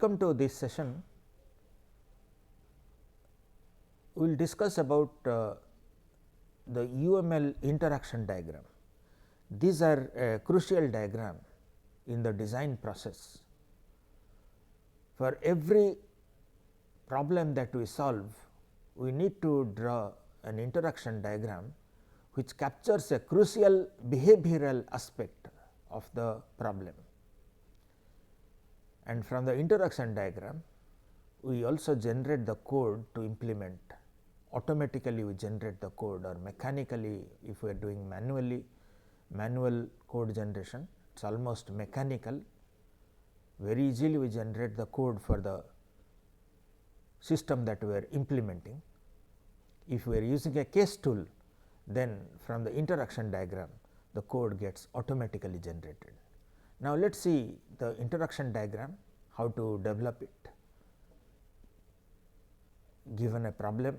welcome to this session. We will discuss about the UML interaction diagram. These are a crucial diagram in the design process. For every problem that we solve, we need to draw an interaction diagram which captures a crucial behavioral aspect of the problem. And from the interaction diagram, we also generate the code to implement. Automatically we generate the code, or mechanically if we are doing manual code generation, it is almost mechanical. Very easily we generate the code for the system that we are implementing. If we are using a case tool, then from the interaction diagram the code gets automatically generated. Now, let us see the interaction diagram, how to develop it. Given a problem,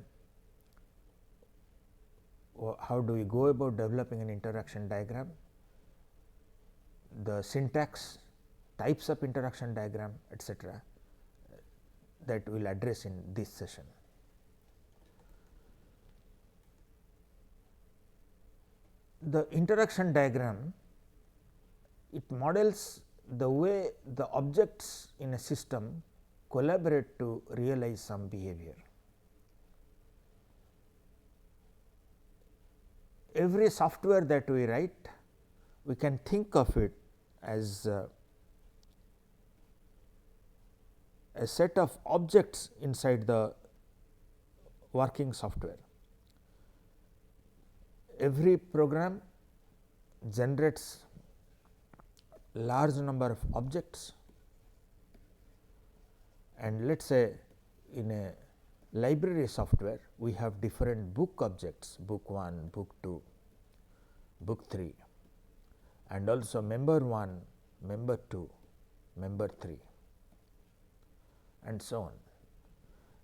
how do we go about developing an interaction diagram, the syntax, types of interaction diagram, etc., that we will address in this session. The interaction diagram, it models the way the objects in a system collaborate to realize some behavior. Every software that we write, we can think of it as a set of objects inside the working software. Every program generates large number of objects, and let us say in a library software we have different book objects, book 1, book 2, book 3, and also member 1, member 2, member 3, and so on.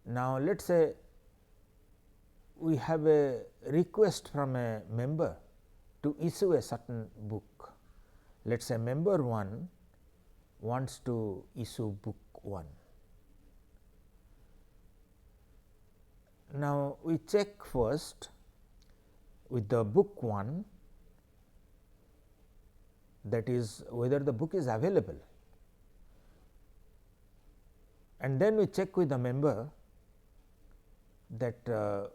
Now, let us say we have a request from a member to issue a certain book. Let us say member 1 wants to issue book 1. Now, we check first with the book 1, that is whether the book is available, and then we check with the member that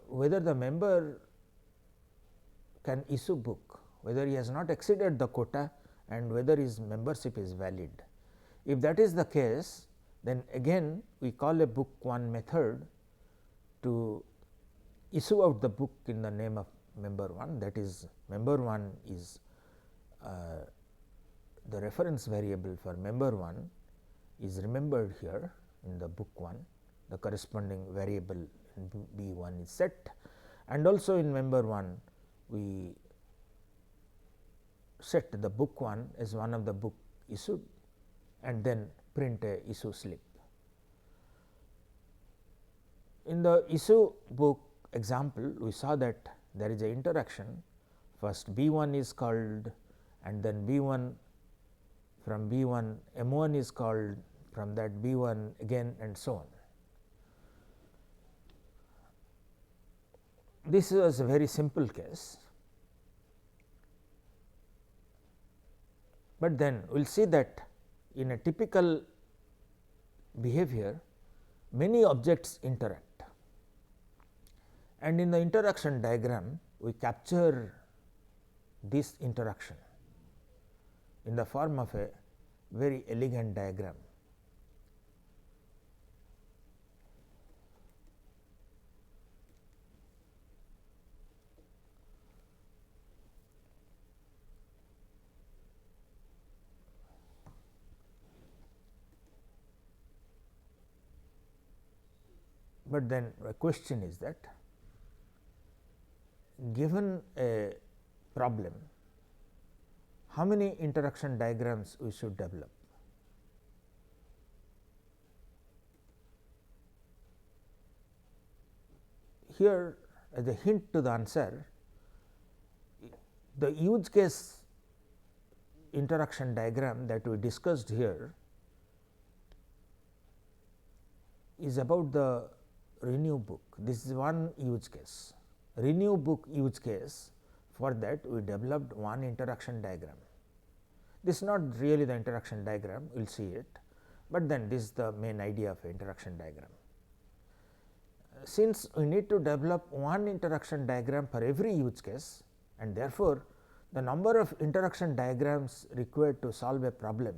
whether the member can issue book, whether he has not exceeded the quota and whether his membership is valid. If that is the case, then again we call a book 1 method to issue out the book in the name of member 1, that is member 1 is the reference variable for member 1 is remembered here in the book 1, the corresponding variable in B 1 is set, and also in member 1 we set the book 1 as one of the book issued and then print a issue slip. In the issue book example, we saw that there is a interaction, first B 1 is called and then B 1, from B 1 M 1 is called, from that B 1 again, and so on. This was a very simple case, but then we will see that in a typical behavior many objects interact, and in the interaction diagram we capture this interaction in the form of a very elegant diagram. But then a question is that given a problem, how many interaction diagrams we should develop? Here as a hint to the answer, the use case interaction diagram that we discussed here is about the renew book. This is one use case. Renew book use case, for that we developed one interaction diagram. This is not really the interaction diagram, we will see it, but then this is the main idea of interaction diagram. Since we need to develop one interaction diagram for every use case, and therefore, the number of interaction diagrams required to solve a problem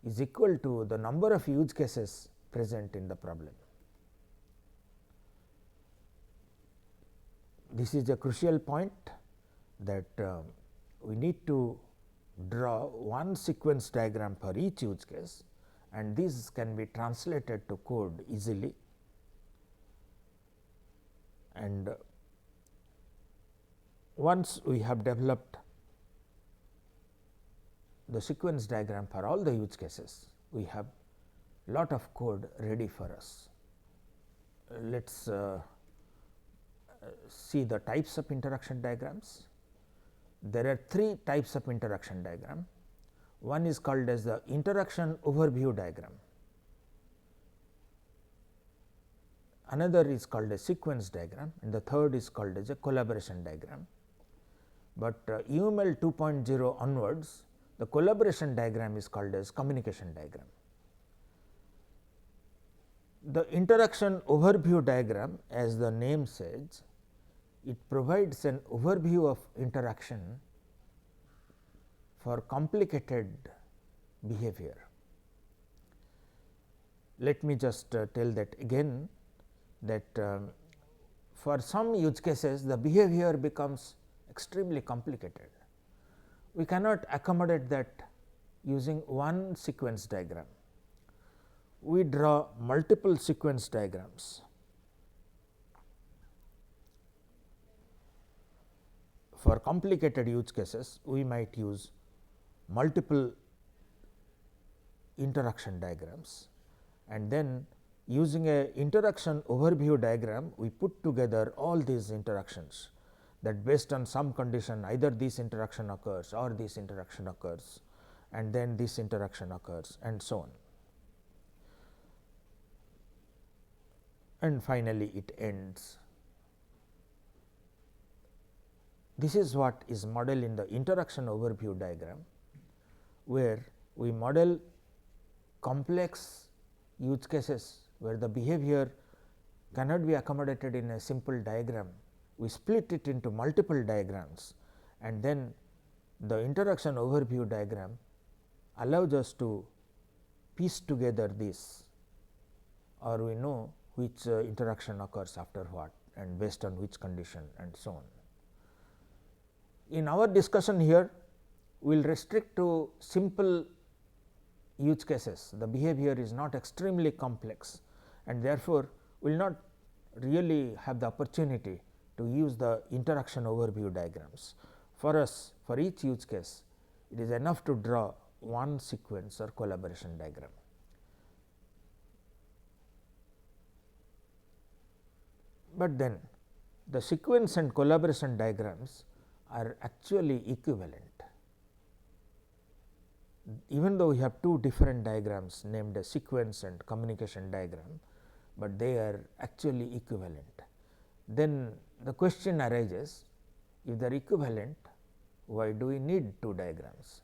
is equal to the number of use cases present in the problem. This is a crucial point, that we need to draw one sequence diagram for each use case, and this can be translated to code easily. And once we have developed the sequence diagram for all the use cases, we have lot of code ready for us. Let us see the types of interaction diagrams. There are three types of interaction diagram. One is called as the interaction overview diagram. Another is called a sequence diagram, and the third is called as a collaboration diagram. But UML 2.0 onwards, the collaboration diagram is called as communication diagram. The interaction overview diagram, as the name says, it provides an overview of interaction for complicated behavior. Let me just tell that again, that for some use cases the behavior becomes extremely complicated. We cannot accommodate that using one sequence diagram. We draw multiple sequence diagrams. For complicated use cases, we might use multiple interaction diagrams, and then using a interaction overview diagram, we put together all these interactions, that based on some condition either this interaction occurs or this interaction occurs, and then this interaction occurs, and so on. And finally, it ends. This is what is modeled in the interaction overview diagram, where we model complex use cases where the behavior cannot be accommodated in a simple diagram. We split it into multiple diagrams, and then the interaction overview diagram allows us to piece together this, or we know which interaction occurs after what and based on which condition, and so on. In our discussion here, we will restrict to simple use cases. The behavior is not extremely complex, and therefore, will not really have the opportunity to use the interaction overview diagrams. For us, for each use case, it is enough to draw one sequence or collaboration diagram. But then the sequence and collaboration diagrams are actually equivalent. Even though we have two different diagrams named as sequence and communication diagram, but they are actually equivalent. Then the question arises, if they are equivalent, why do we need two diagrams?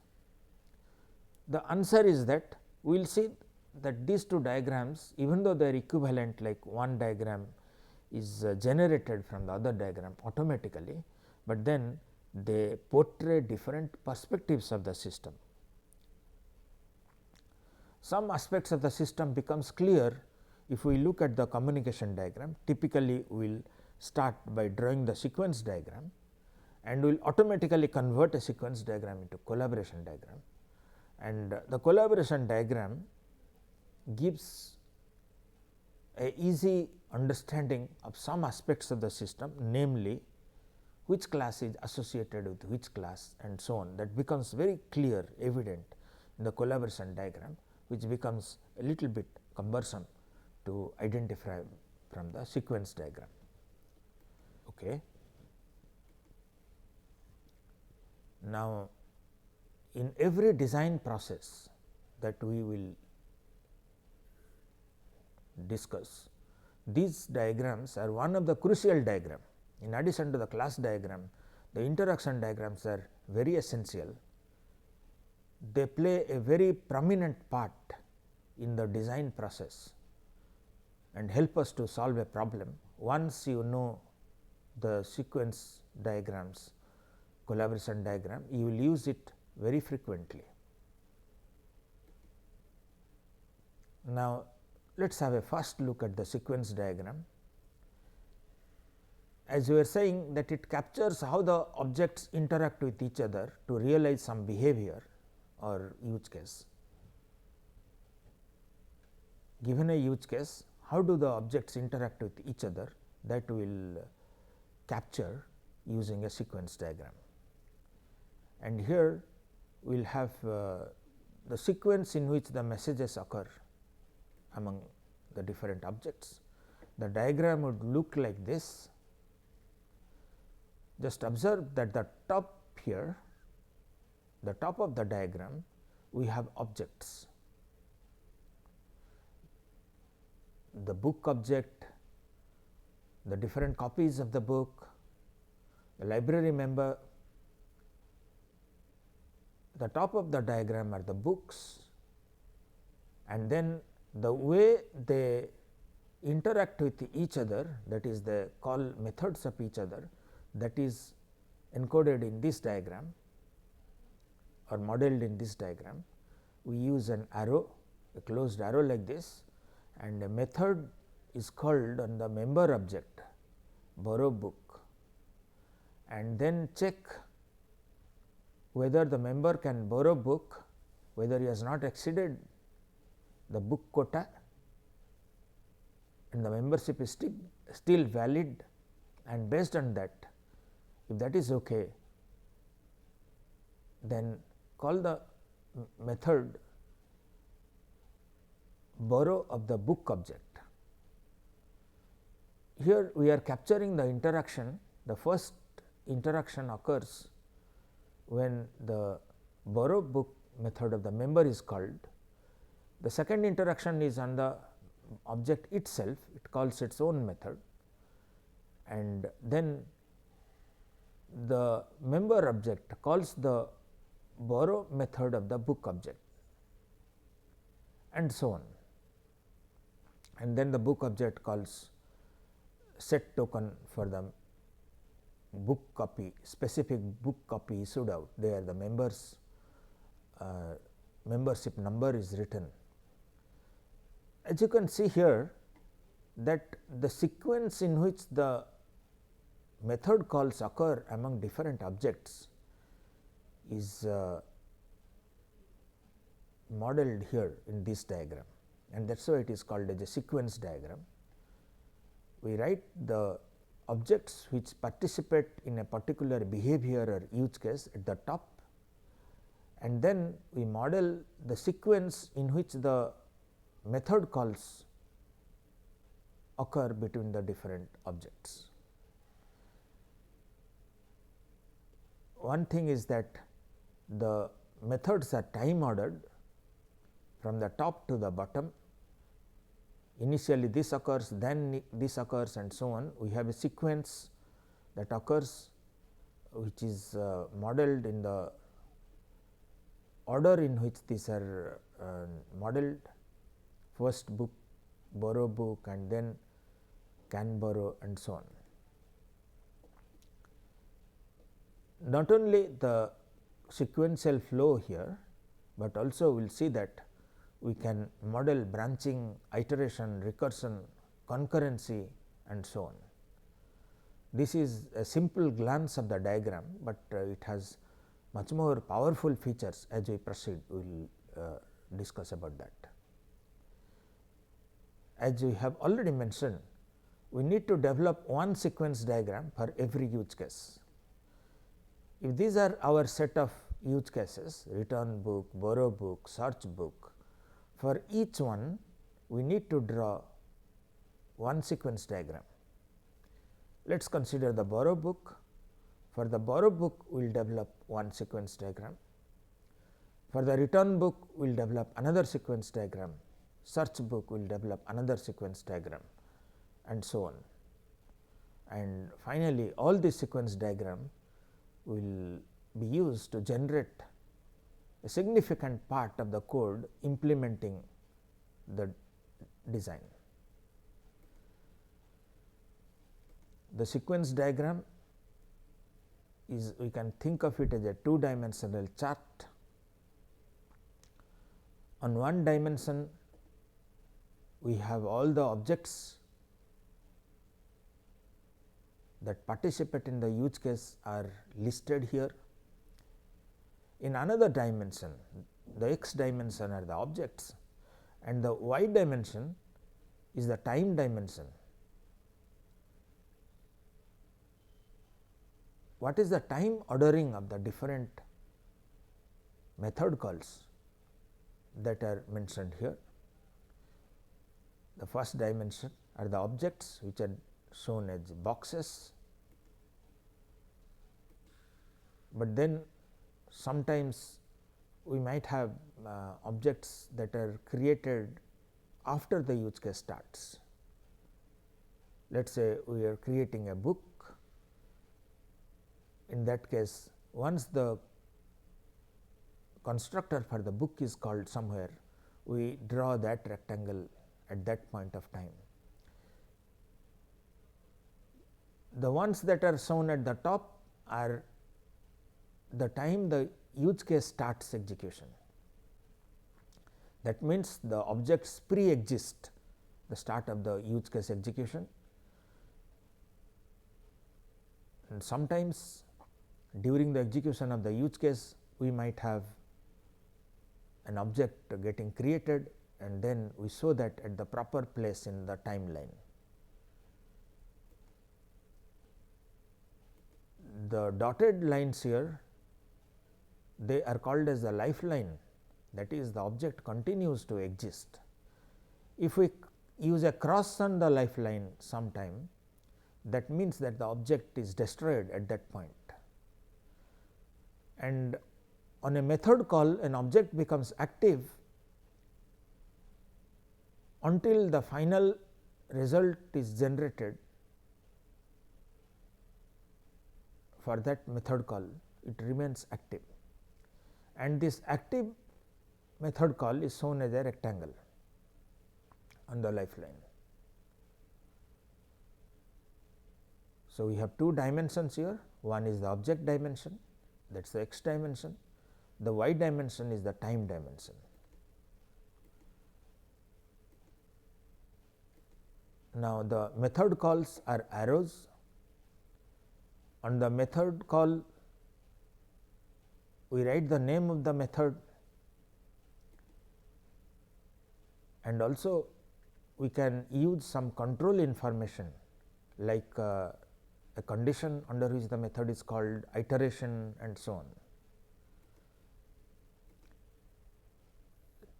The answer is that we will see that these two diagrams, even though they are equivalent, like one diagram is generated from the other diagram automatically, but then they portray different perspectives of the system. Some aspects of the system becomes clear if we look at the communication diagram. Typically, we will start by drawing the sequence diagram, and we will automatically convert a sequence diagram into collaboration diagram, and the collaboration diagram gives a easy understanding of some aspects of the system, namely which class is associated with which class, and so on. That becomes very clear, evident in the collaboration diagram, which becomes a little bit cumbersome to identify from the sequence diagram. Okay. Now, in every design process that we will discuss. These diagrams are one of the crucial diagram. In addition to the class diagram, the interaction diagrams are very essential. They play a very prominent part in the design process and help us to solve a problem. Once you know the sequence diagrams, collaboration diagram, you will use it very frequently. Now, let us have a first look at the sequence diagram. As we were saying that it captures how the objects interact with each other to realize some behavior or use case. Given a use case, how do the objects interact with each other, that we will capture using a sequence diagram. And here we will have the sequence in which the messages occur among the different objects. The diagram would look like this. Just observe that the top here, the top of the diagram, we have objects. The book object, the different copies of the book, the library member. The top of the diagram are the books, and then the way they interact with each other, that is they call methods of each other, that is encoded in this diagram or modeled in this diagram. We use an arrow, a closed arrow like this, and a method is called on the member object borrow book, and then check whether the member can borrow book, whether he has not exceeded the book quota and the membership is still valid, and based on that, if that is okay, then call the method borrow of the book object. Here we are capturing the interaction. The first interaction occurs when the borrow book method of the member is called. The second interaction is on the object itself, it calls its own method, and then the member object calls the borrow method of the book object, and so on. And then the book object calls set token for the book copy, specific book copy issued out, there the members membership number is written. As you can see here, that the sequence in which the method calls occur among different objects is modeled here in this diagram, and that is why it is called as a sequence diagram. We write the objects which participate in a particular behavior or use case at the top, and then we model the sequence in which the method calls occur between the different objects. One thing is that the methods are time ordered from the top to the bottom. Initially this occurs, then this occurs, and so on. We have a sequence that occurs which is modeled in the order in which these are modeled. First book, borrow book, and then can borrow, and so on. Not only the sequential flow here, but also we will see that we can model branching, iteration, recursion, concurrency, and so on. This is a simple glance of the diagram, but it has much more powerful features. As we proceed, we will discuss about that. As we have already mentioned, we need to develop one sequence diagram for every use case. If these are our set of use cases, return book, borrow book, search book, for each one we need to draw one sequence diagram. Let us consider the borrow book. For the borrow book, we will develop one sequence diagram. For the return book, we will develop another sequence diagram, search book will develop another sequence diagram, and so on. And finally, all this sequence diagram will be used to generate a significant part of the code implementing the design. The sequence diagram is, we can think of it as a two-dimensional chart. On one dimension, we have all the objects that participate in the use case are listed here. In another dimension, the x dimension are the objects, and the y dimension is the time dimension. What is the time ordering of the different method calls that are mentioned here? The first dimension are the objects which are shown as boxes, but then sometimes we might have objects that are created after the use case starts. Let us say we are creating a book. In that case, once the constructor for the book is called somewhere, we draw that rectangle at that point of time. The ones that are shown at the top are the time the use case starts execution. That means, the objects pre-exist the start of the use case execution, and sometimes during the execution of the use case we might have an object getting created, and then we show that at the proper place in the timeline. The dotted lines here, they are called as the lifeline, that is, the object continues to exist. If we use a cross on the lifeline sometime, that means that the object is destroyed at that point. And on a method call, an object becomes active until the final result is generated for that method call, it remains active, and this active method call is shown as a rectangle on the lifeline. So, we have two dimensions here, one is the object dimension, that is the x dimension, the y dimension is the time dimension. Now, the method calls are arrows. On the method call, we write the name of the method, and also we can use some control information like a condition under which the method is called, iteration, and so on.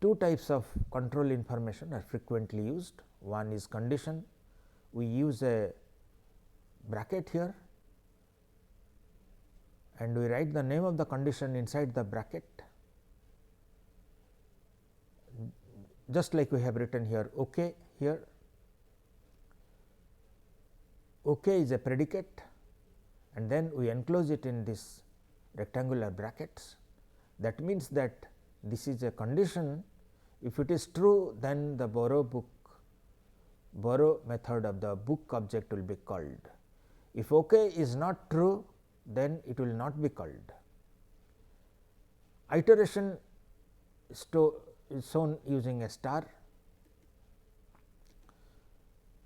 Two types of control information are frequently used. One is condition. We use a bracket here, and we write the name of the condition inside the bracket, just like we have written here OK here. OK is a predicate, and then we enclose it in this rectangular brackets. That means that this is a condition. If it is true, then the borrow method of the book object will be called. If OK is not true, then it will not be called. Iteration is shown using a star.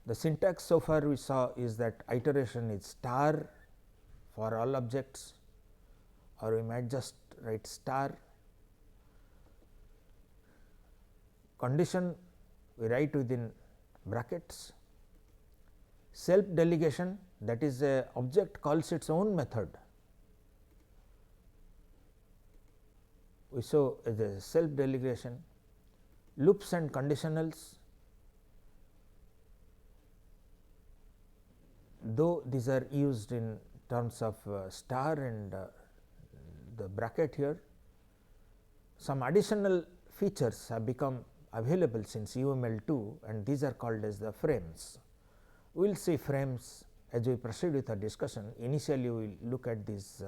The syntax so far we saw is that iteration is star for all objects, or we might just write star. Condition we write within brackets. Self delegation, that is, a object calls its own method. We show as a self delegation. Loops and conditionals, though these are used in terms of star and the bracket here, some additional features have become available since UML2, and these are called as the frames. We will see frames as we proceed with our discussion. Initially, we will look at these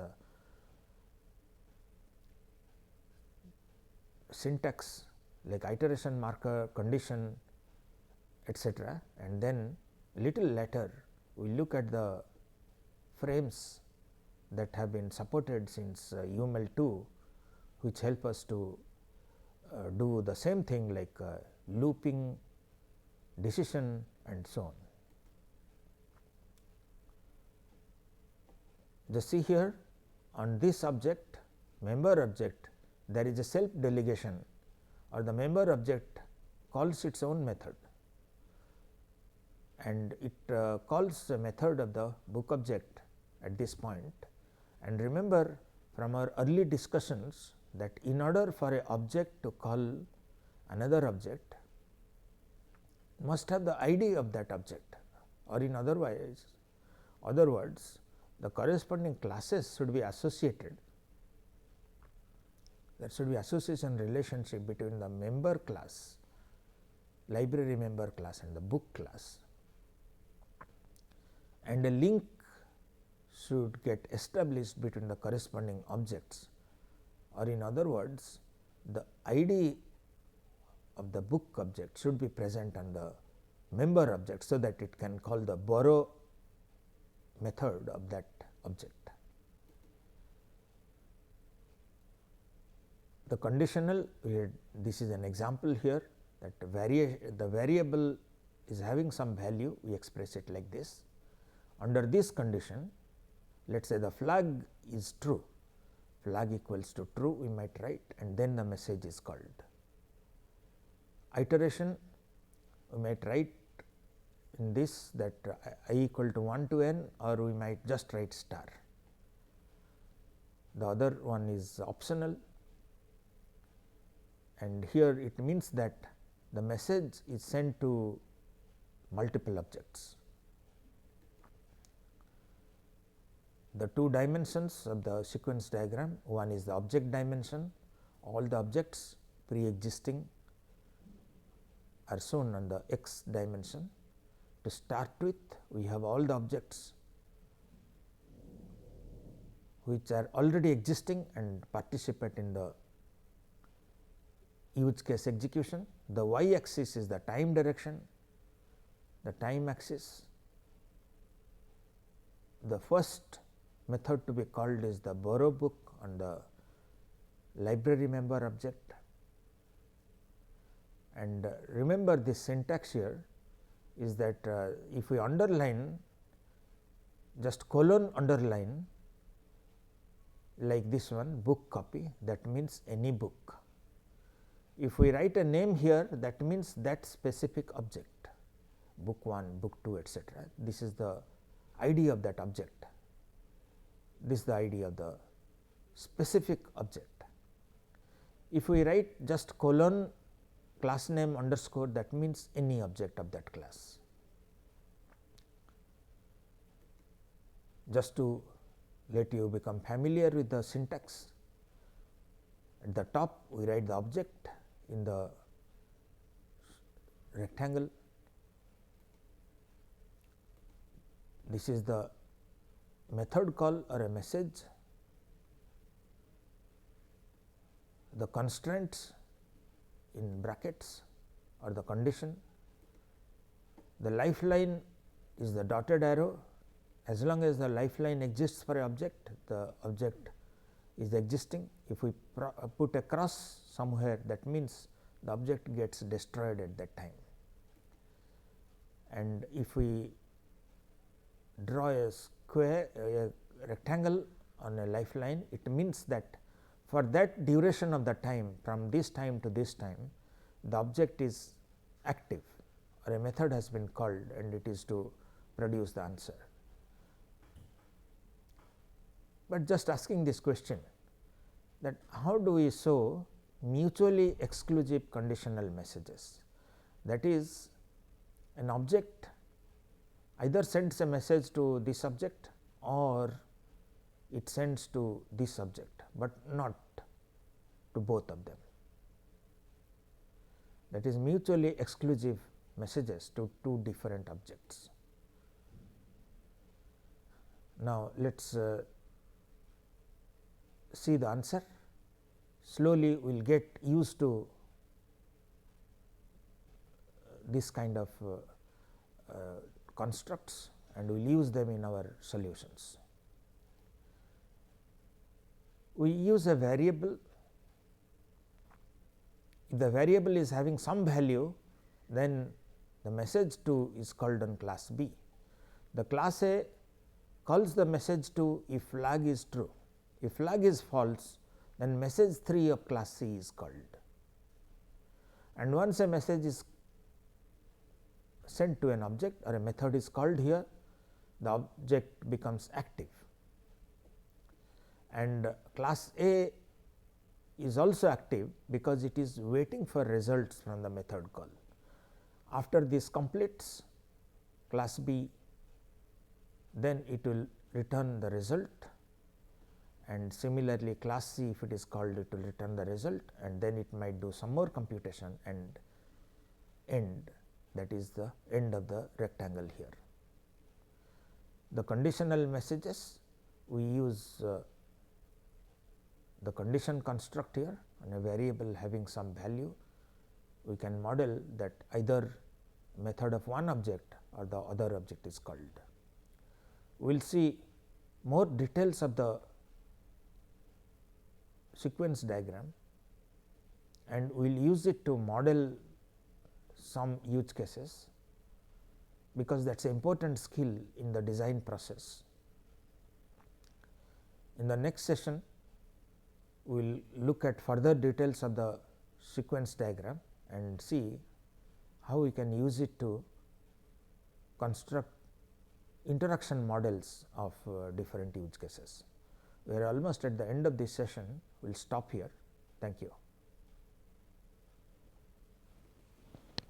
syntax like iteration marker, condition, etc., and then little later we will look at the frames that have been supported since UML2, which help us to do the same thing like looping, decision, and so on. Just see here, on this object, member object, there is a self delegation, or the member object calls its own method, and it calls the method of the book object at this point. And remember from our early discussions that in order for a object to call another object, must have the ID of that object, or in other words, the corresponding classes should be associated. There should be association relationship between the member class, library member class, and the book class, and a link should get established between the corresponding objects, or in other words, the ID of the book object should be present on the member object, so that it can call the borrow method of that object. The conditional, this is an example here, that the variable is having some value, we express it like this. Under this condition, let us say the flag is true, flag equals to true, we might write, and then the message is called. Iteration, we might write in this that I equal to 1 to n, or we might just write star. The other one is optional, and here it means that the message is sent to multiple objects. The two dimensions of the sequence diagram, one is the object dimension, all the objects pre-existing are shown on the x dimension. To start with, we have all the objects which are already existing and participate in the use case execution. The y axis is the time direction, the time axis. The first method to be called is the borrow book on the library member object, and remember this syntax here is that if we underline, just colon underline like this one, book copy, that means any book. If we write a name here, that means that specific object, book 1, book 2, etc. This is the ID of that object. This is the ID of the specific object. If we write just colon class name underscore, that means any object of that class. Just to let you become familiar with the syntax, at the top we write the object in the rectangle. This is the method call or a message. The constraints in brackets or the condition. The lifeline is the dotted arrow. As long as the lifeline exists for an object, the object is existing. If we put a cross somewhere, that means the object gets destroyed at that time. And if we draw a square, a rectangle on a lifeline, it means that for that duration of the time, from this time to this time, the object is active, or a method has been called and it is to produce the answer. But just asking this question, that how do we show mutually exclusive conditional messages? That is, an object either sends a message to this object or it sends to this object, but not to both of them. that is mutually exclusive messages to two different objects. Now, let us see the answer. Slowly we will get used to this kind of constructs and we will use them in our solutions. We use a variable. If the variable is having some value, then the message to is called on class B. The class A calls the message to if flag is true. If flag is false, then message 3 of class C is called. And once a message is sent to an object or a method is called here, the object becomes active. And class A is also active because it is waiting for results from the method call. After this completes class B, then it will return the result, and similarly class C, if it is called, it will return the result, and then it might do some more computation and end, that is the end of the rectangle here. The conditional messages, we use the condition construct here on a variable having some value. We can model that either method of one object or the other object is called. We will see more details of the sequence diagram and we will use it to model some use cases, because that is an important skill in the design process. In the next session, we will look at further details of the sequence diagram and see how we can use it to construct interaction models of different use cases. We are almost at the end of this session. We will stop here. Thank you.